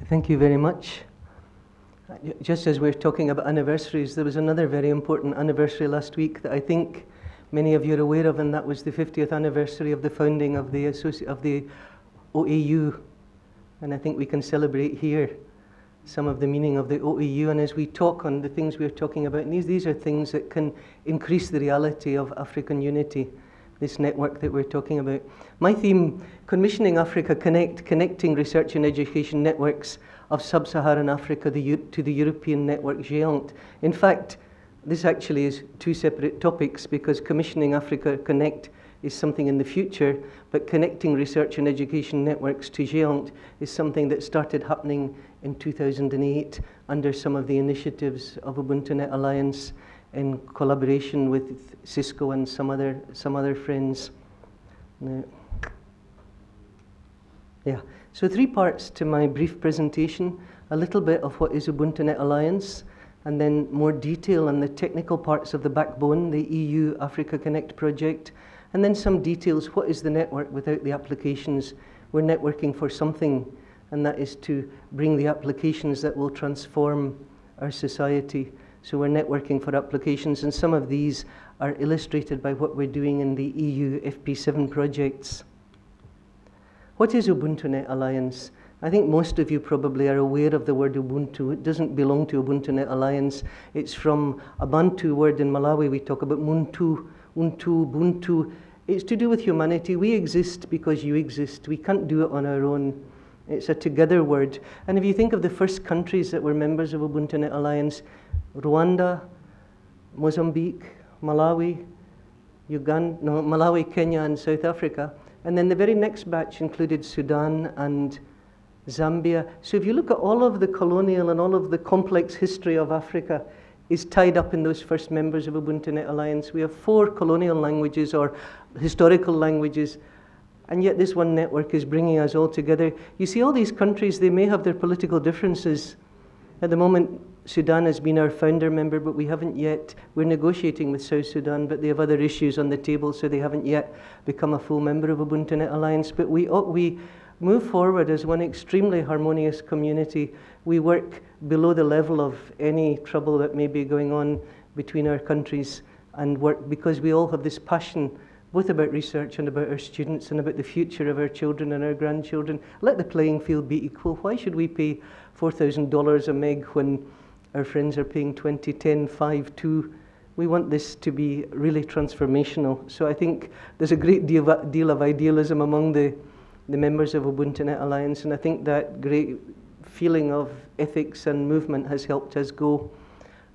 Thank you very much. Just as we're talking about anniversaries, there was another very important anniversary last week that I think many of you are aware of, and that was the 50th anniversary of the founding of the OAU. And I think we can celebrate here some of the meaning of the OAU. And as we talk on the things we're talking about, and these are things that can increase the reality of African unity, this network that we're talking about. My theme, Commissioning AfricaConnect, Connecting Research and Education Networks of Sub-Saharan Africa to the European Network GEANT. In fact, this actually is two separate topics, because Commissioning AfricaConnect is something in the future, but Connecting Research and Education Networks to GEANT is something that started happening in 2008 under some of the initiatives of UbuntuNet Alliance in collaboration with Cisco and some other friends. Yeah, so 3 parts to my brief presentation: a little bit of what is UbuntuNet Alliance, and then more detail on the technical parts of the backbone, the EU AfricaConnect project, and then some details: what is the network without the applications? We're networking for something, and that is to bring the applications that will transform our society. So we're networking for applications, and some of these are illustrated by what we're doing in the EU FP7 projects. What is UbuntuNet Alliance? I think most of you probably are aware of the word Ubuntu. It doesn't belong to UbuntuNet Alliance. It's from a Bantu word in Malawi. We talk about Muntu, Untu, Ubuntu. It's to do with humanity. We exist because you exist. We can't do it on our own. It's a together word. And if you think of the first countries that were members of UbuntuNet Alliance, Rwanda, Mozambique, Malawi, Malawi, Kenya, and South Africa. And then the very next batch included Sudan and Zambia. So if you look at all of the colonial and all of the complex history of Africa is tied up in those first members of UbuntuNet Alliance. We have 4 colonial languages or historical languages, and yet this one network is bringing us all together. You see, all these countries, they may have their political differences. At the moment, Sudan has been our founder member, but we haven't yet. We're negotiating with South Sudan, but they have other issues on the table, so they haven't yet become a full member of UbuntuNet Alliance. But we move forward as one extremely harmonious community. We work below the level of any trouble that may be going on between our countries, and work because we all have this passion both about research and about our students and about the future of our children and our grandchildren. Let the playing field be equal. Why should we pay $4,000 a meg when our friends are paying 20, 10, 5, 2? We want this to be really transformational. So I think there's a great deal of idealism among the members of UbuntuNet Alliance, and I think that great feeling of ethics and movement has helped us go.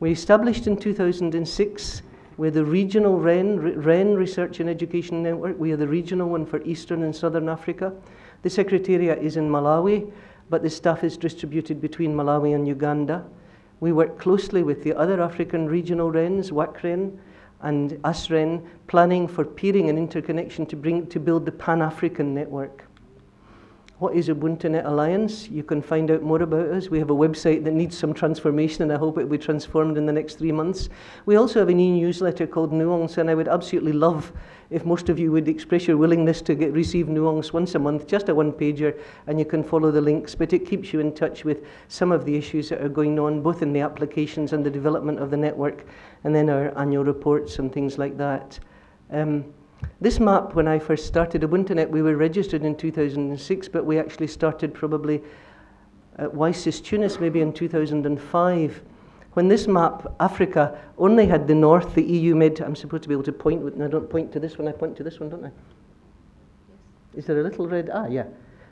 We established in 2006. We're the regional REN, Research and Education Network. We are the regional one for Eastern and Southern Africa. The Secretariat is in Malawi, but the staff is distributed between Malawi and Uganda. We work closely with the other African regional RENs, WAC-REN and ASREN, planning for peering and interconnection to build the Pan-African network. What is UbuntuNet Alliance? You can find out more about us. We have a website that needs some transformation, and I hope it will be transformed in the next 3 months. We also have an e-newsletter called Nuance, and I would absolutely love if most of you would express your willingness to receive Nuance once a month, just a one-pager, and you can follow the links. But it keeps you in touch with some of the issues that are going on, both in the applications and the development of the network, and then our annual reports and things like that. This map, when I first started UbuntuNet, we were registered in 2006, but we actually started probably at WISIS Tunis maybe in 2005. When this map, Africa, only had the north, the EU mid. I'm supposed to be able to point with, and I don't point to this one, I point to this one, don't I? Yes. Is there a little red? Ah, yeah.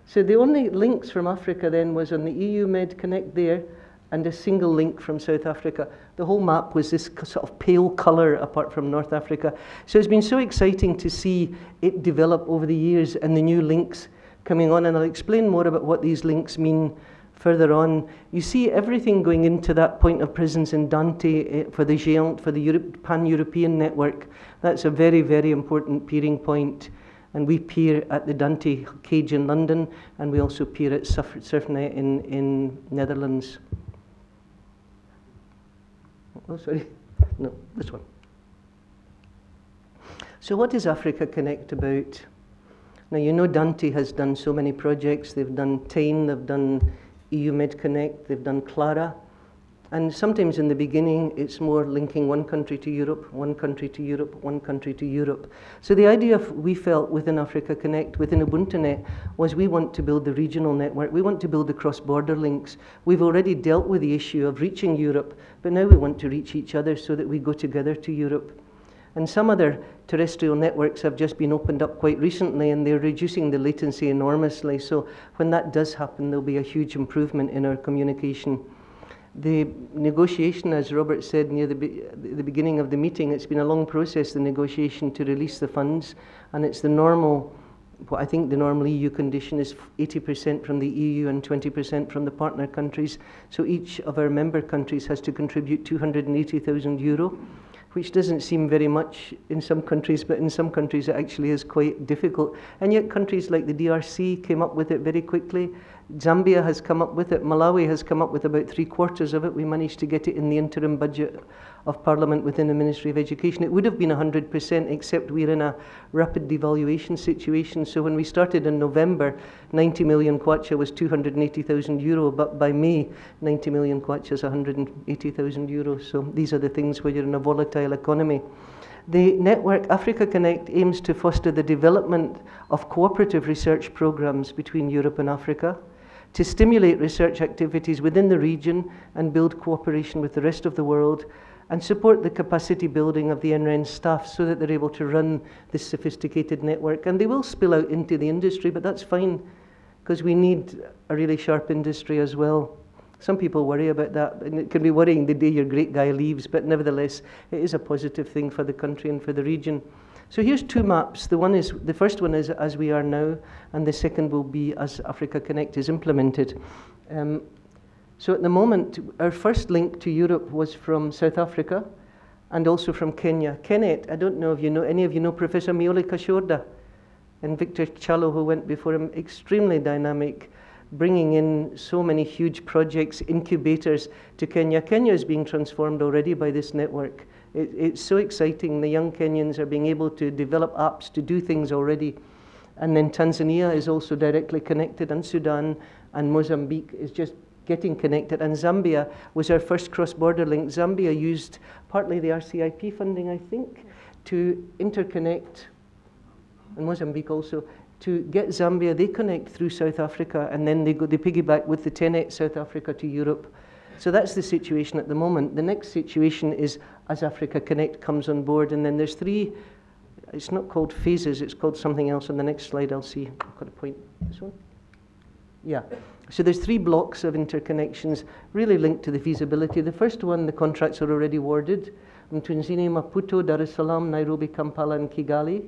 So the only links from Africa then was on the EU Med Connect there, and a single link from South Africa. The whole map was this sort of pale colour apart from North Africa. So it's been so exciting to see it develop over the years and the new links coming on, and I'll explain more about what these links mean further on. You see everything going into that point of presence in Dante for the GEANT, for the Pan-European network. That's a very, very important peering point. And we peer at the Dante cage in London, and we also peer at Surfnet in Netherlands. Oh, sorry. No, this one. So what is AfricaConnect about? Now, you know Dante has done so many projects. They've done TAIN, they've done EU MedConnect, they've done Clara. And sometimes in the beginning, it's more linking one country to Europe, one country to Europe, one country to Europe. So the idea we felt within AfricaConnect, within UbuntuNet, was we want to build the regional network. We want to build the cross-border links. We've already dealt with the issue of reaching Europe, but now we want to reach each other so that we go together to Europe. And some other terrestrial networks have just been opened up quite recently, and they're reducing the latency enormously. So when that does happen, there'll be a huge improvement in our communication. The negotiation, as Robert said near the beginning of the meeting, it's been a long process, the negotiation to release the funds, and it's the normal, what I think the normal EU condition is 80% from the EU and 20% from the partner countries. So each of our member countries has to contribute €280,000, which doesn't seem very much in some countries, but in some countries it actually is quite difficult. And yet countries like the DRC came up with it very quickly. Zambia has come up with it. Malawi has come up with about 3/4 of it. We managed to get it in the interim budget of Parliament within the Ministry of Education. It would have been 100%, except we're in a rapid devaluation situation. So when we started in November, 90 million kwacha was €280,000, but by May, 90 million kwacha is €180,000. So these are the things where you're in a volatile economy. The network AfricaConnect aims to foster the development of cooperative research programs between Europe and Africa, to stimulate research activities within the region and build cooperation with the rest of the world, and support the capacity building of the NREN staff so that they're able to run this sophisticated network. And they will spill out into the industry, but that's fine, because we need a really sharp industry as well. Some people worry about that, and it can be worrying the day your great guy leaves, but nevertheless, it is a positive thing for the country and for the region. So here's two maps. The first one is as we are now, and the second will be as AfricaConnect is implemented. So at the moment, our first link to Europe was from South Africa and also from Kenya. Kenneth, I don't know if any of you know Professor Miole Kashorda and Victor Chalo, who went before him, extremely dynamic, bringing in so many huge projects, incubators to Kenya. Kenya is being transformed already by this network. It's so exciting. The young Kenyans are being able to develop apps to do things already. And then Tanzania is also directly connected, and Sudan and Mozambique is just getting connected. And Zambia was our first cross-border link. Zambia used partly the RCIP funding, I think, to interconnect, and Mozambique also, to get Zambia. They connect through South Africa, and then they piggyback with the TENET South Africa to Europe. So that's the situation at the moment. The next situation is as AfricaConnect comes on board, and then there's three, it's not called phases, it's called something else. On the next slide I'll see, I've got a point, this one? Yeah, so there's three blocks of interconnections really linked to the feasibility. The first one, the contracts are already awarded. Mtunzini, Maputo, Dar es Salaam, Nairobi, Kampala and Kigali.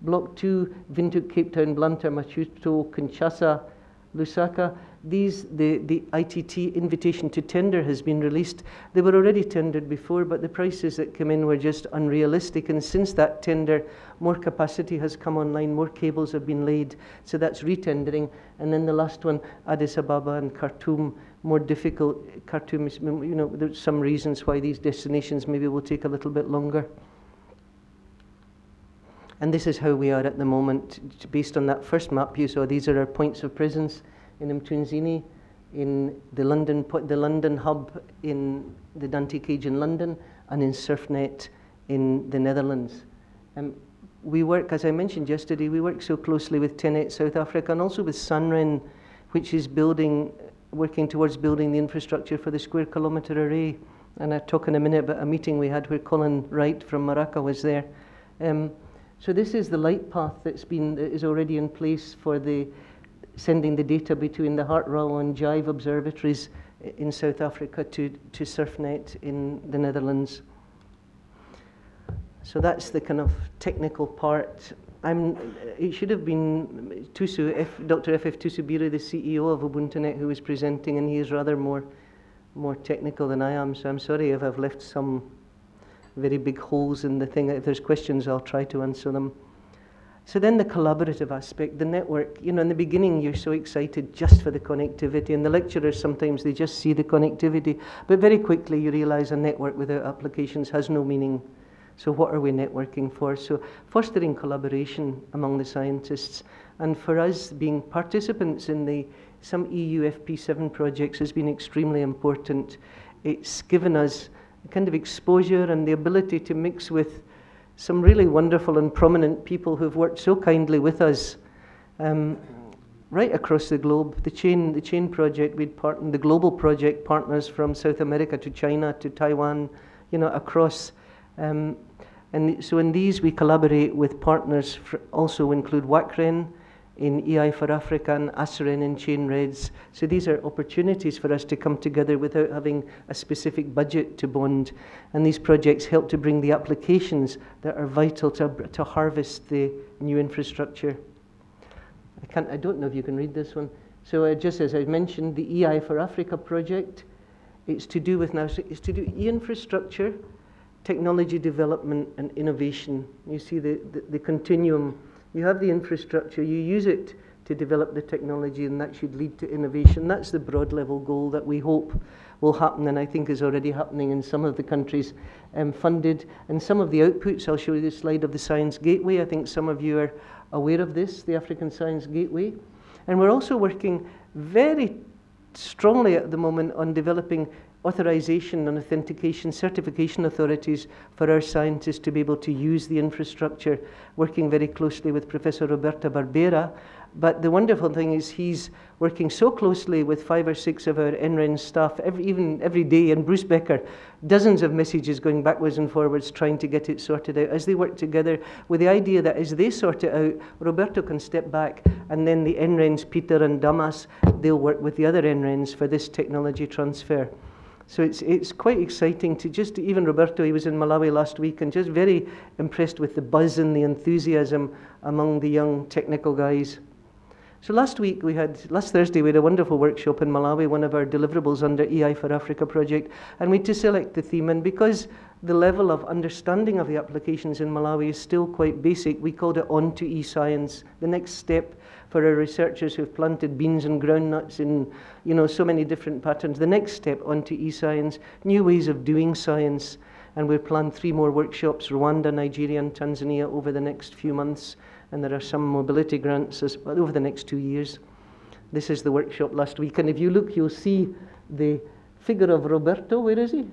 Block 2, Windhoek, Cape Town, Blantyre, Maputo, Kinshasa, Lusaka. The ITT invitation to tender has been released. They were already tendered before, but the prices that came in were just unrealistic. And since that tender, more capacity has come online, more cables have been laid. So that's retendering. And then the last one, Addis Ababa and Khartoum, more difficult. Khartoum is, there's some reasons why these destinations maybe will take a little bit longer. And this is how we are at the moment. Based on that first map you saw, these are our points of presence in Mtunzini, in the London hub, in the Dante Cage in London, and in SurfNet in the Netherlands. We work, as I mentioned yesterday, we work so closely with TENET South Africa and also with SANREN, which is working towards building the infrastructure for the square kilometre array. And I'll talk in a minute about a meeting we had where Colin Wright from Morocco was there. So this is the light path that is already in place for sending the data between the Hartwell and Jive observatories in South Africa to SurfNet in the Netherlands. So that's the kind of technical part. It should have been Dr. F.F. Tusubira, the CEO of UbuntuNet, who was presenting, and he is rather more technical than I am, so I'm sorry if I've left some very big holes in the thing. If there's questions, I'll try to answer them. So then the collaborative aspect, the network. In the beginning, you're so excited just for the connectivity, and the lecturers sometimes, they just see the connectivity, but very quickly you realize a network without applications has no meaning. So what are we networking for? So fostering collaboration among the scientists, and for us being participants in the some EU FP7 projects has been extremely important. It's given us a kind of exposure and the ability to mix with some really wonderful and prominent people who've worked so kindly with us right across the globe. The chain project, we'd partnered, the global project partners from South America to China to Taiwan, you know, across. And so in these we collaborate with partners, also include REN in EI for Africa and REN in Chain Reds. So these are opportunities for us to come together without having a specific budget to bond. And these projects help to bring the applications that are vital to harvest the new infrastructure. I don't know if you can read this one. So just as I mentioned, the EI for Africa project, it's to do with e-infrastructure, technology development and innovation. You see the continuum. You have the infrastructure, you use it to develop the technology, and that should lead to innovation. That's the broad level goal that we hope will happen, and I think is already happening in some of the countries funded. And some of the outputs, I'll show you this slide of the Science Gateway. I think some of you are aware of this, the African Science Gateway. And we're also working very strongly at the moment on developing authorization and authentication certification authorities for our scientists to be able to use the infrastructure, working very closely with Professor Roberto Barbera. But the wonderful thing is he's working so closely with 5 or 6 of our NREN staff every day, and Bruce Becker, dozens of messages going backwards and forwards trying to get it sorted out as they work together with the idea that as they sort it out, Roberto can step back, and then the NRENs, Peter and Damas, they'll work with the other NRENs for this technology transfer. So it's quite exciting to just, even Roberto, he was in Malawi last week and just very impressed with the buzz and the enthusiasm among the young technical guys. So last Thursday, we had a wonderful workshop in Malawi, one of our deliverables under EI for Africa project, and we had to select the theme. And because the level of understanding of the applications in Malawi is still quite basic, we called it On to E-Science, the next step for our researchers who've planted beans and groundnuts in, you know, so many different patterns. The next step onto e-science, new ways of doing science. And we've planned 3 more workshops, Rwanda, Nigeria, and Tanzania over the next few months. And there are some mobility grants over the next 2 years. This is the workshop last week. And if you look, you'll see the figure of Roberto. Where is he?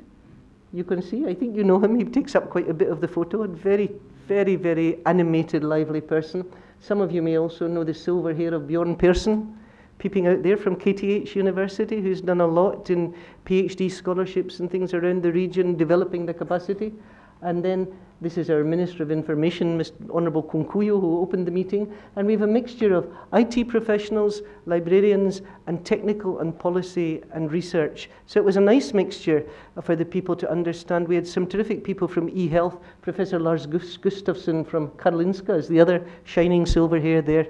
You can see, I think you know him. He takes up quite a bit of the photo. A very, very, very animated, lively person. Some of you may also know the silver hair of Bjorn Persson, peeping out there from KTH University, who's done a lot in PhD scholarships and things around the region, developing the capacity. And then this is our Minister of Information, Mr. Honourable Kunkuyo, who opened the meeting. And we have a mixture of IT professionals, librarians, and technical and policy and research. So it was a nice mixture for the people to understand. We had some terrific people from eHealth. Professor Lars Gustafsson from Karolinska is the other shining silver hair there.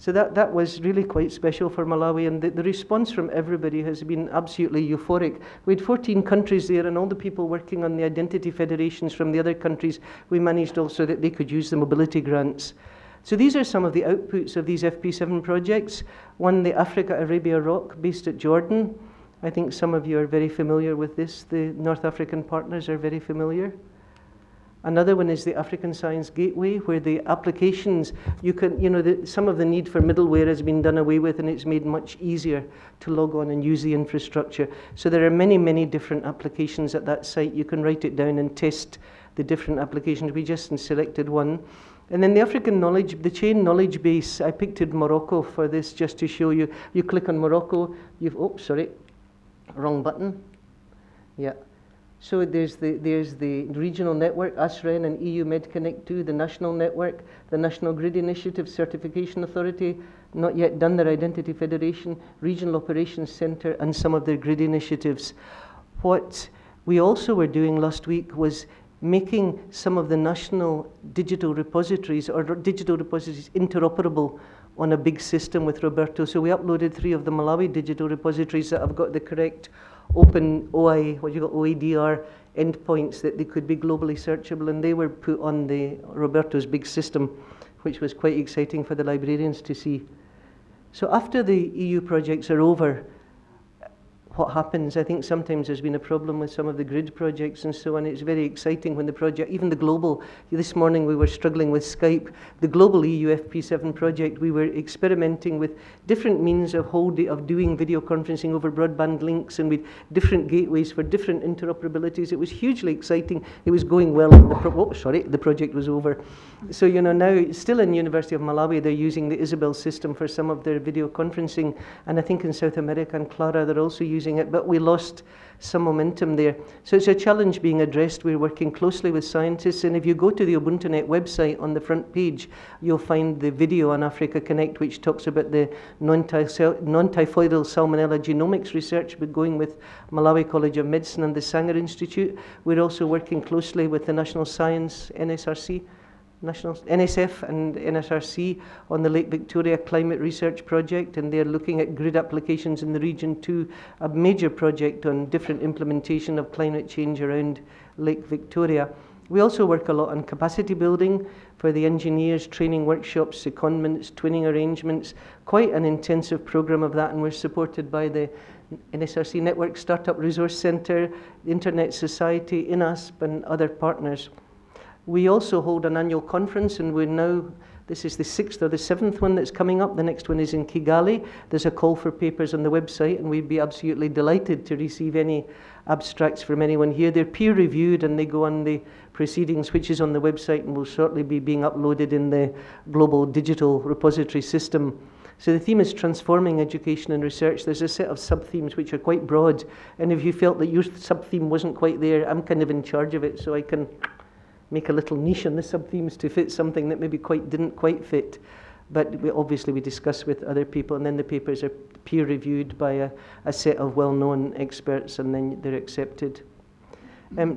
So that was really quite special for Malawi, and the response from everybody has been absolutely euphoric. We had 14 countries there, and all the people working on the identity federations from the other countries, we managed also that they could use the mobility grants. So these are some of the outputs of these FP7 projects. One, the Arabia ROC, based at Jordan. I think some of you are very familiar with this. The North African partners are very familiar. Another one is the African Science Gateway, where the applications, some of the need for middleware has been done away with, and it's made much easier to log on and use the infrastructure. So there are many, many different applications at that site. You can write it down and test the different applications. We just selected one. And then the African knowledge, the chain knowledge base, I picked Morocco for this just to show you. You click on Morocco, wrong button. Yeah. So there's the regional network, REN and EU MedConnect2, the national network, the National Grid Initiative Certification Authority, not yet done their Identity Federation, Regional Operations Centre, and some of their grid initiatives. What we also were doing last week was making some of the national digital repositories interoperable on a big system with Roberto. So we uploaded 3 of the Malawi digital repositories that have got the correct open OIDR endpoints that they could be globally searchable, and they were put on Roberto's big system, which was quite exciting for the librarians to see. So after the EU projects are over, what happens. I think sometimes there's been a problem with some of the grid projects and so on. It's very exciting when the project, even the global, this morning we were struggling with Skype, the global EU FP7 project, we were experimenting with different means of doing video conferencing over broadband links and with different gateways for different interoperabilities. It was hugely exciting. It was going well. The project was over. So, you know, now still in University of Malawi, they're using the Isabel system for some of their video conferencing, and I think in South America and Clara they're also using it, but we lost some momentum there. So it's a challenge being addressed. We're working closely with scientists, and if you go to the UbuntuNet website, on the front page you'll find the video on AfricaConnect which talks about the non-typhoidal salmonella genomics research we're going with Malawi College of Medicine and the Sanger Institute. We're also working closely with the National Science, NSF and NSRC on the Lake Victoria Climate Research Project, and they're looking at grid applications in the region too, a major project on different implementation of climate change around Lake Victoria. We also work a lot on capacity building for the engineers, training workshops, secondments, twinning arrangements, quite an intensive program of that, and we're supported by the NSRC Network Startup Resource Centre, the Internet Society, INASP and other partners. We also hold an annual conference, and this is the 6th or the 7th one that's coming up. The next one is in Kigali. There's a call for papers on the website, and we'd be absolutely delighted to receive any abstracts from anyone here. They're peer-reviewed, and they go on the proceedings, which is on the website and will shortly be being uploaded in the global digital repository system. So the theme is transforming education and research. There's a set of sub-themes which are quite broad, and if you felt that your sub-theme wasn't quite there, I'm kind of in charge of it, so I can make a little niche on the sub-themes to fit something that maybe didn't quite fit. But we discuss with other people, and then the papers are peer-reviewed by a set of well-known experts, and then they're accepted.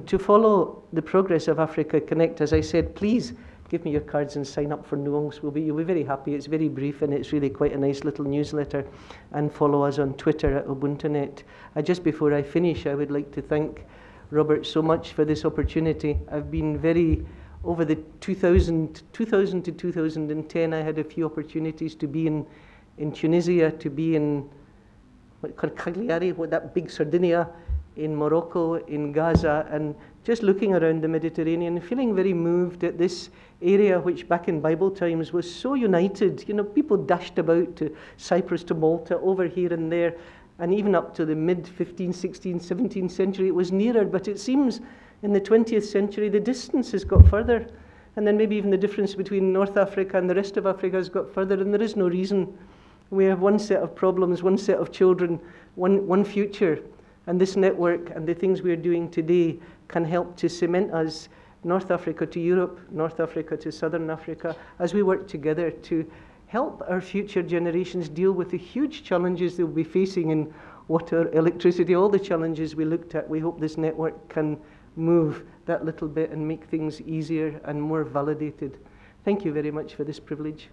To follow the progress of AfricaConnect, as I said, please give me your cards and sign up for Nuong's. You'll be very happy. It's very brief, and it's really quite a nice little newsletter. And follow us on Twitter at UbuntuNet. Just before I finish, I would like to thank Robert so much for this opportunity. I've been over the 2000 to 2010, I had a few opportunities to be in Tunisia, to be in Cagliari, that big Sardinia, in Morocco, in Gaza, and just looking around the Mediterranean, feeling very moved at this area which back in Bible times was so united. You know, people dashed about to Cyprus, to Malta, over here and there, and even up to the mid-15th, 16th, 17th century, it was nearer. But it seems in the 20th century, the distance has got further. And then maybe even the difference between North Africa and the rest of Africa has got further, and there is no reason. We have one set of problems, one set of children, one future. And this network and the things we're doing today can help to cement us, North Africa to Europe, North Africa to Southern Africa, as we work together to help our future generations deal with the huge challenges they'll be facing in water, electricity, all the challenges we looked at. We hope this network can move that little bit and make things easier and more validated. Thank you very much for this privilege.